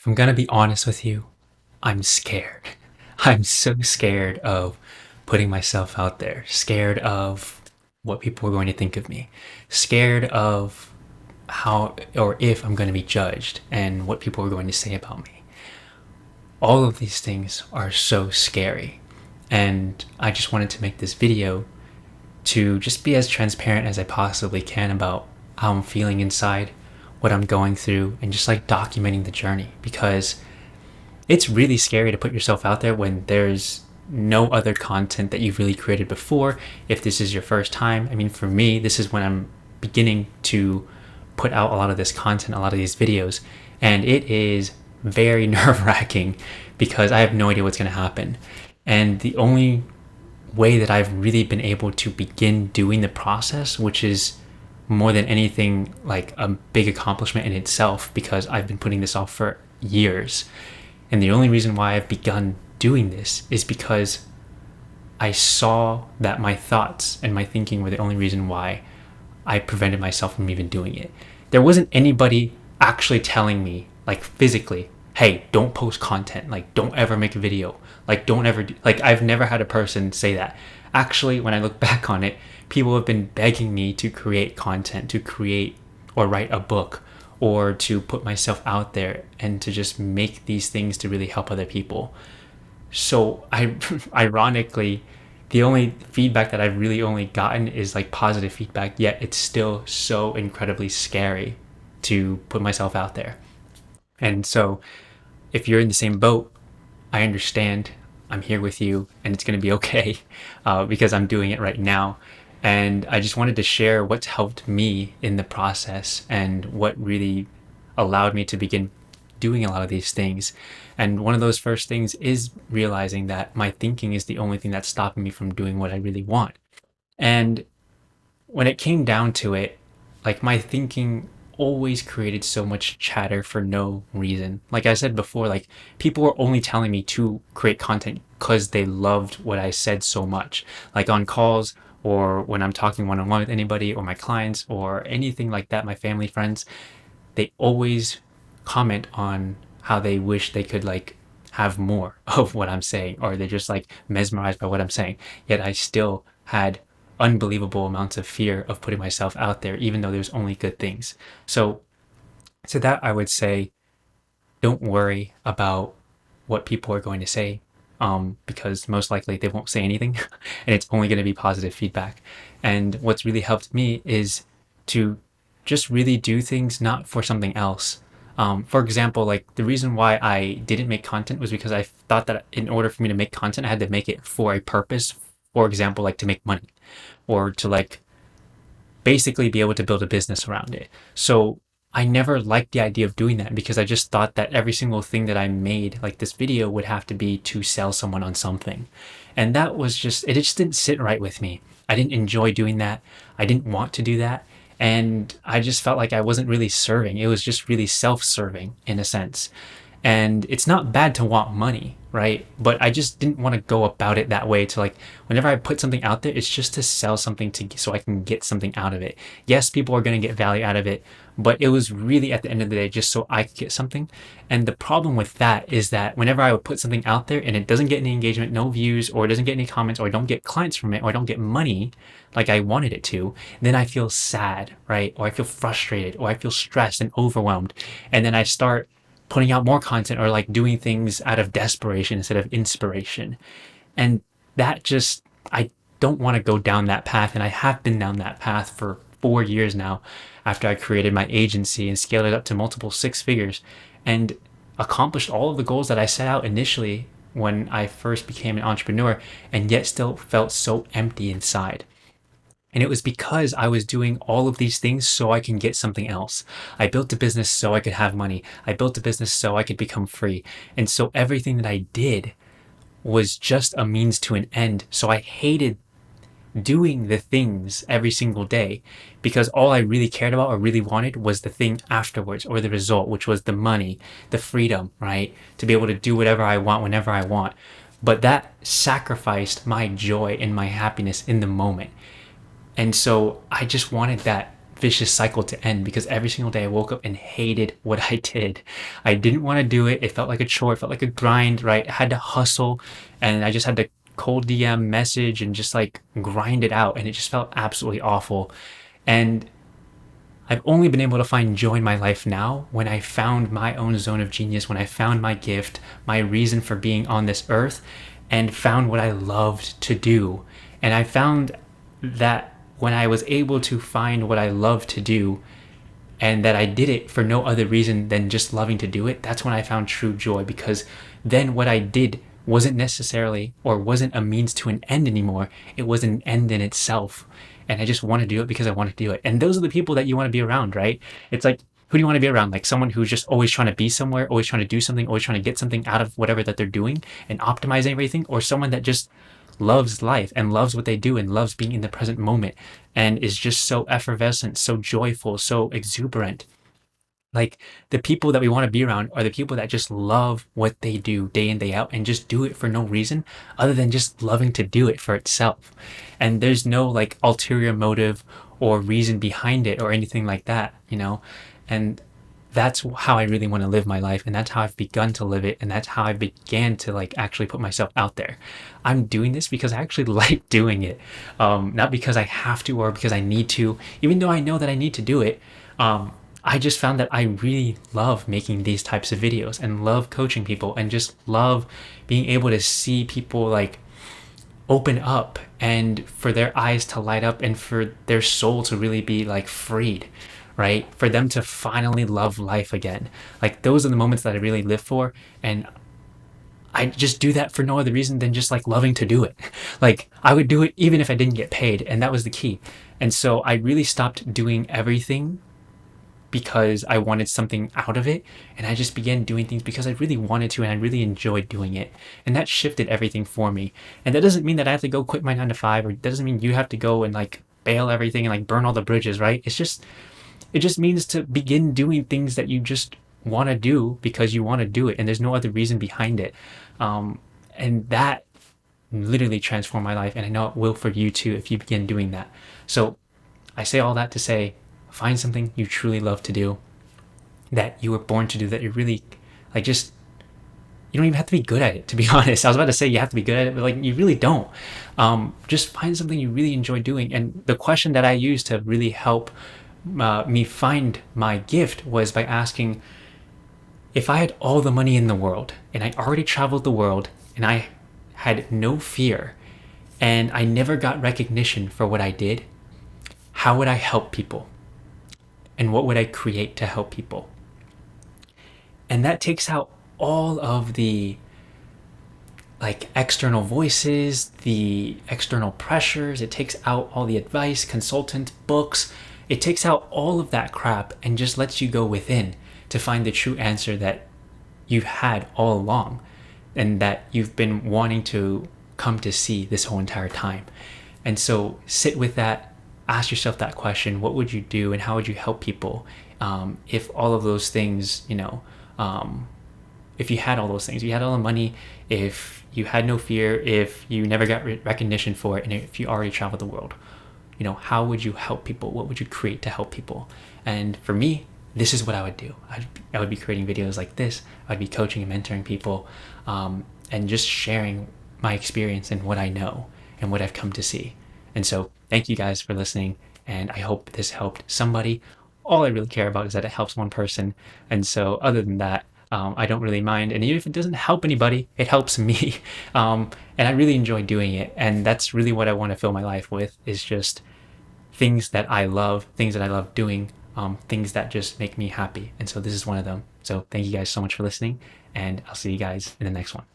If I'm gonna be honest with you, I'm scared. I'm so scared of putting myself out there, scared of what people are going to think of me, scared of how or if I'm going to be judged and what people are going to say about me. All of these things are so scary. And I just wanted to make this video to just be as transparent as I possibly can about how I'm feeling inside, what I'm going through, and just like documenting the journey because it's really scary to put yourself out there when there's no other content that you've really created before. If this is your first time, I mean, for me, this is when I'm beginning to put out a lot of this content, a lot of these videos, and it is very nerve-wracking because I have no idea what's going to happen. And the only way that I've really been able to begin doing the process, which is more than anything like a big accomplishment in itself because I've been putting this off for years. And the only reason why I've begun doing this is because I saw that my thoughts and my thinking were the only reason why I prevented myself from even doing it. There wasn't anybody actually telling me, like physically, hey, don't post content, like don't ever make a video, like don't ever do, like I've never had a person say that. Actually, when I look back on it, people have been begging me to create content, to create or write a book, or to put myself out there and to just make these things to really help other people. So I ironically, the only feedback that I've really only gotten is like positive feedback, yet it's still so incredibly scary to put myself out there. And so if you're in the same boat, I understand. I'm here with you and it's going to be okay because I'm doing it right now. And I just wanted to share what's helped me in the process and what really allowed me to begin doing a lot of these things. And one of those first things is realizing that my thinking is the only thing that's stopping me from doing what I really want. And when it came down to it, like my thinking always created so much chatter for no reason. Like I said before, like people were only telling me to create content because they loved what I said so much. Like on calls or when I'm talking one-on-one with anybody or my clients or anything like that, my family, friends, they always comment on how they wish they could like have more of what I'm saying, or they're just like mesmerized by what I'm saying. Yet I still had unbelievable amounts of fear of putting myself out there, even though there's only good things. So to that, I would say, don't worry about what people are going to say, because most likely they won't say anything, and it's only going to be positive feedback. And what's really helped me is to just really do things not for something else. For example, like the reason why I didn't make content was because I thought that in order for me to make content, I had to make it for a purpose. For example, like to make money or to like basically be able to build a business around it. So I never liked the idea of doing that because I just thought that every single thing that I made, like this video, would have to be to sell someone on something. And that was just, it just didn't sit right with me. I didn't enjoy doing that. I didn't want to do that. And I just felt like I wasn't really serving. It was just really self-serving in a sense. And it's not bad to want money, right? But I just didn't want to go about it that way to like, whenever I put something out there, it's just to sell something to so I can get something out of it. Yes, people are going to get value out of it, but it was really at the end of the day just so I could get something. And the problem with that is that whenever I would put something out there and it doesn't get any engagement, no views, or it doesn't get any comments, or I don't get clients from it, or I don't get money like I wanted it to, then I feel sad, right? Or I feel frustrated, or I feel stressed and overwhelmed. And then I start putting out more content or like doing things out of desperation instead of inspiration. And that just, I don't want to go down that path. And I have been down that path for 4 years now after I created my agency and scaled it up to multiple six figures and accomplished all of the goals that I set out initially when I first became an entrepreneur, and yet still felt so empty inside. And it was because I was doing all of these things so I can get something else. I built a business so I could have money. I built a business so I could become free. And so everything that I did was just a means to an end. So I hated doing the things every single day because all I really cared about or really wanted was the thing afterwards, or the result, which was the money, the freedom, right? To be able to do whatever I want whenever I want. But that sacrificed my joy and my happiness in the moment. And so I just wanted that vicious cycle to end, because every single day I woke up and hated what I did. I didn't want to do it. It felt like a chore. It felt like a grind, right? I had to hustle, and I just had to cold DM message and just like grind it out. And it just felt absolutely awful. And I've only been able to find joy in my life now when I found my own zone of genius, when I found my gift, my reason for being on this earth, and found what I loved to do. And I found that when I was able to find what I love to do, and that I did it for no other reason than just loving to do it, that's when I found true joy. Because then what I did wasn't necessarily, or wasn't a means to an end anymore. It was an end in itself. And I just want to do it because I want to do it. And those are the people that you want to be around, right? It's like, who do you want to be around? Like someone who's just always trying to be somewhere, always trying to do something, always trying to get something out of whatever that they're doing and optimize everything, or someone that just loves life and loves what they do and loves being in the present moment and is just so effervescent, so joyful, so exuberant. Like the people that we want to be around are the people that just love what they do day in, day out, and just do it for no reason other than just loving to do it for itself. And there's no like ulterior motive or reason behind it or anything like that, you know? And that's how I really want to live my life. And that's how I've begun to live it. And that's how I began to like actually put myself out there. I'm doing this because I actually like doing it. Not because I have to or because I need to, even though I know that I need to do it. I just found that I really love making these types of videos and love coaching people and just love being able to see people like open up and for their eyes to light up and for their soul to really be like freed, right? For them to finally love life again. Like those are the moments that I really live for. And I just do that for no other reason than just like loving to do it. Like I would do it even if I didn't get paid. And that was the key. And so I really stopped doing everything because I wanted something out of it. And I just began doing things because I really wanted to and I really enjoyed doing it. And that shifted everything for me. And that doesn't mean that I have to go quit my 9 to 5, or that doesn't mean you have to go and like bail everything and like burn all the bridges, right? It just means to begin doing things that you just want to do because you want to do it. And there's no other reason behind it. And that literally transformed my life. And I know it will for you too if you begin doing that. So I say all that to say, find something you truly love to do, that you were born to do, that you really like. Just, you don't even have to be good at it, to be honest. I was about to say you have to be good at it, but like you really don't. Just find something you really enjoy doing. And the question that I used to really help me find my gift was by asking, if I had all the money in the world and I already traveled the world and I had no fear and I never got recognition for what I did, how would I help people? And what would I create to help people? And that takes out all of the like external voices, the external pressures. It takes out all the advice, consultant, books. It takes out all of that crap and just lets you go within to find the true answer that you've had all along and that you've been wanting to come to see this whole entire time. And so sit with that. Ask yourself that question: what would you do and how would you help people if all of those things, if you had all those things, if you had all the money, if you had no fear, if you never got recognition for it, and if you already traveled the world, how would you help people? What would you create to help people? And for me, this is what I would do. I would be creating videos like this. I'd be coaching and mentoring people and just sharing my experience and what I know and what I've come to see. And so thank you guys for listening, and I hope this helped somebody. All I really care about is that it helps one person. And so other than that, I don't really mind. And even if it doesn't help anybody, it helps me. And I really enjoy doing it. And that's really what I want to fill my life with, is just things that I love doing, things that just make me happy. And so this is one of them. So thank you guys so much for listening, and I'll see you guys in the next one.